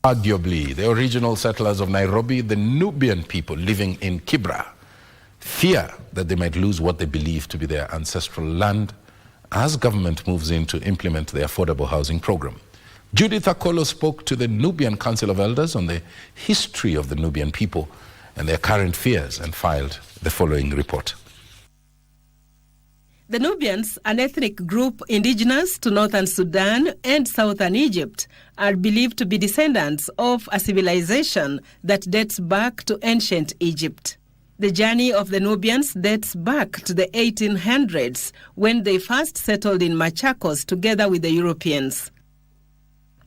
Arguably, the original settlers of Nairobi, the Nubian people living in Kibra, fear that they might lose what they believe to be their ancestral land as government moves in to implement the affordable housing program. Judith Akolo spoke to the Nubian Council of Elders on the history of the Nubian people and their current fears and filed the following report. The Nubians, an ethnic group indigenous to northern Sudan and southern Egypt, are believed to be descendants of a civilization that dates back to ancient Egypt. The journey of the Nubians dates back to the 1800s, when they first settled in Machakos together with the Europeans.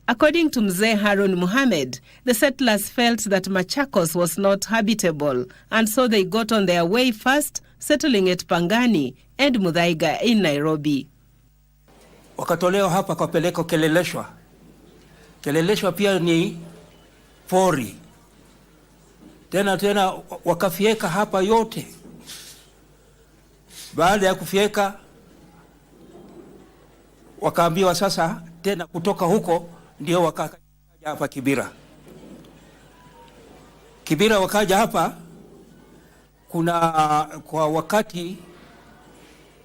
According to Mzee Harun Muhammad, the settlers felt that Machakos was not habitable, and so they got on their way first, settling at Pangani and Muthaiga in Nairobi. Wakatolewa hapa kwa peleko Keleleshwa. Keleleshwa pia ni pori. Tena wakafieka hapa yote. Baada ya kufieka, wakaambiwa sasa tena kutoka huko ndio wakaja hapa Kibra. Kibra wakaja hapa kwa wakati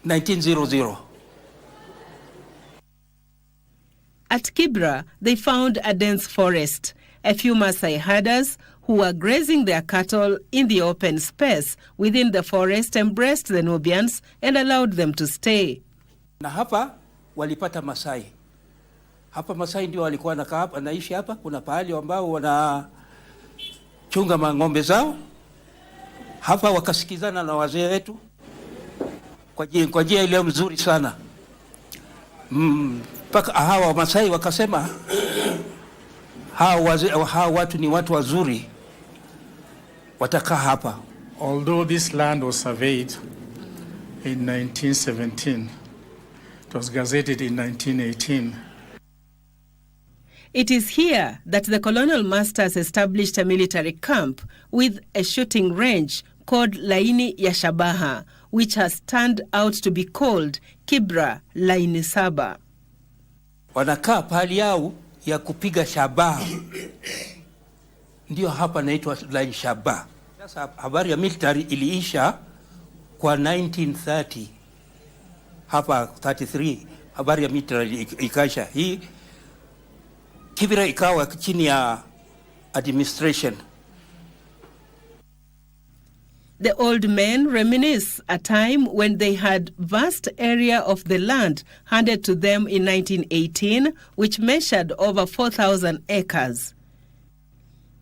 1900. At Kibra, they found a dense forest. A few Maasai herders who were grazing their cattle in the open space within the forest embraced the Nubians and allowed them to stay. Na hapa walipata Masai. Hapa Masai ndio walikuwa naishi hapa. Kuna pahali ambao wanachunga ng'ombe zao. Hapa wakasikizana na wazee wetu kwa njia ile mzuri sana. Paka hawa Masai wakasema hawa watu ni watu wazuri, watakaa hapa. Although this land was surveyed in 1917, it was gazetted in 1918. It is here that the colonial masters established a military camp with a shooting range called Laini ya Shabaha, which has turned out to be called Kibra Laini Saba. Wanakaa pahali yao ya kupiga shabaha. Ndio hapa naitwa Laini Shabaha. Sasa habari ya military iliisha kwa 1930. Hapa 33 habari ya military ikaisha. Hii Kibra ikawa chini ya administration. The old men reminisce a time when they had vast area of the land handed to them in 1918, which measured over 4,000 acres.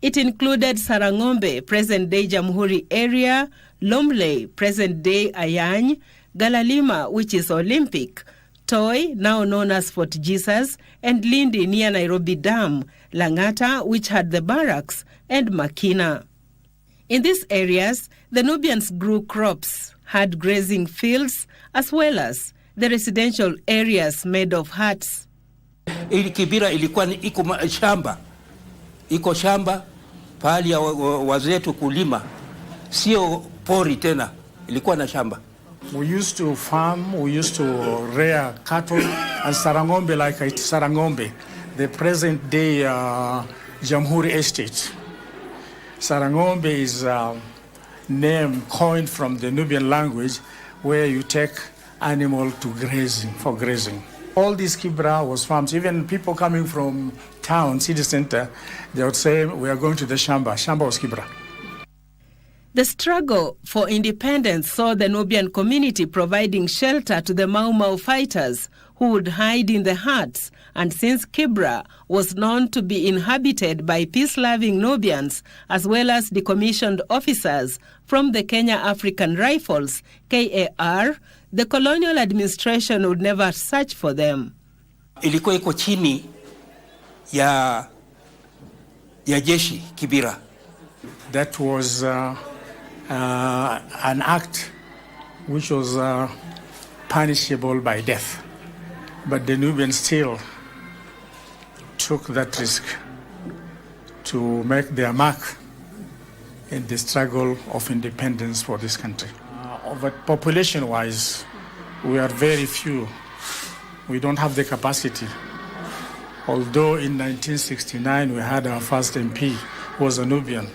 It included Sarangombe, present-day Jamhuri area, Lomley, present-day Ayany, Galalima, which is Olympic, Toi, now known as Fort Jesus, and Lindi near Nairobi Dam, Langata, which had the barracks, and Makina. In these areas, the Nubians grew crops, had grazing fields, as well as the residential areas made of huts. Ili Kibra ilikuwa iko shamba pahali ya wazetu kulima, sio pori tena, ilikuwa na shamba. We used to farm, we used to rear cattle, and Sarangombe, like Sarangombe, the present day Jamhuri estate. Sarangombe is a name coined from the Nubian language where you take animal to grazing, for grazing. All this Kibra was farms. Even people coming from town, city center, they would say, we are going to the Shamba. Shamba was Kibra. The struggle for independence saw the Nubian community providing shelter to the Mau Mau fighters who would hide in the huts, and since Kibra was known to be inhabited by peace-loving Nubians as well as decommissioned officers from the Kenya African Rifles, KAR, the colonial administration would never search for them. Ilikuwa iko chini ya jeshi Kibra. That was an act which was punishable by death. But the Nubians still took that risk to make their mark in the struggle of independence for this country. But population-wise, we are very few. We don't have the capacity Although in 1969 we had our first MP, who was a Nubian.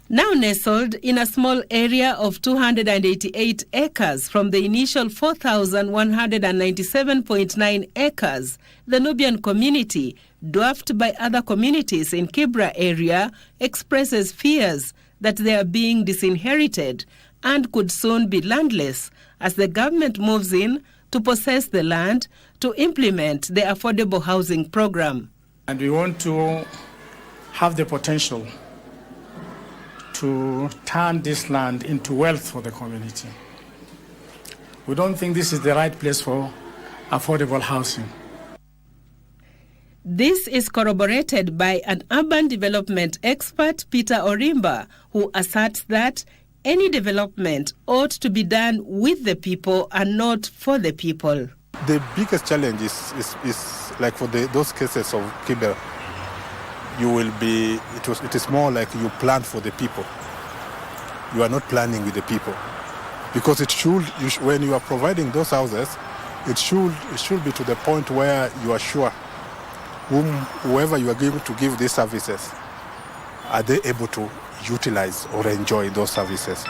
Now nestled in a small area of 288 acres from the initial 4,197.9 acres, the Nubian community, dwarfed by other communities in Kibra area, expresses fears that they are being disinherited and could soon be landless as the government moves in to possess the land to implement the affordable housing program. And we want to have the potential to turn this land into wealth for the community. We don't think this is the right place for affordable housing. This is corroborated by an urban development expert, Peter Orimba, who asserts that any development ought to be done with the people and not for the people. The biggest challenge is like for those cases of Kibra, it is more like you plan for the people. You are not planning with the people. Because when you are providing those houses, it should be to the point where you are sure whoever you are going to give these services, are they able to utilize or enjoy those services.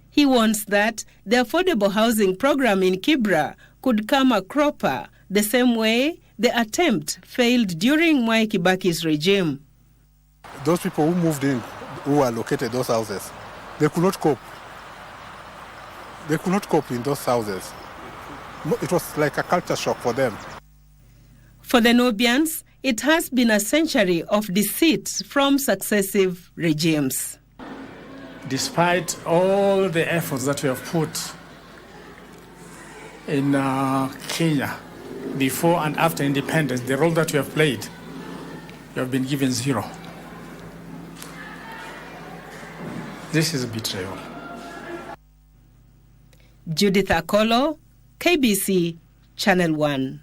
He warns that the affordable housing program in Kibra could come a cropper the same way the attempt failed during Mwai Kibaki's regime. Those people who moved in, who allocated those houses, they could not cope. They could not cope in those houses. It was like a culture shock for them. For the Nubians, it has been a century of deceit from successive regimes. Despite all the efforts that we have put in Kenya, before and after independence, the role that we have played, we have been given zero. This is a betrayal. Judith Akolo, KBC, Channel 1.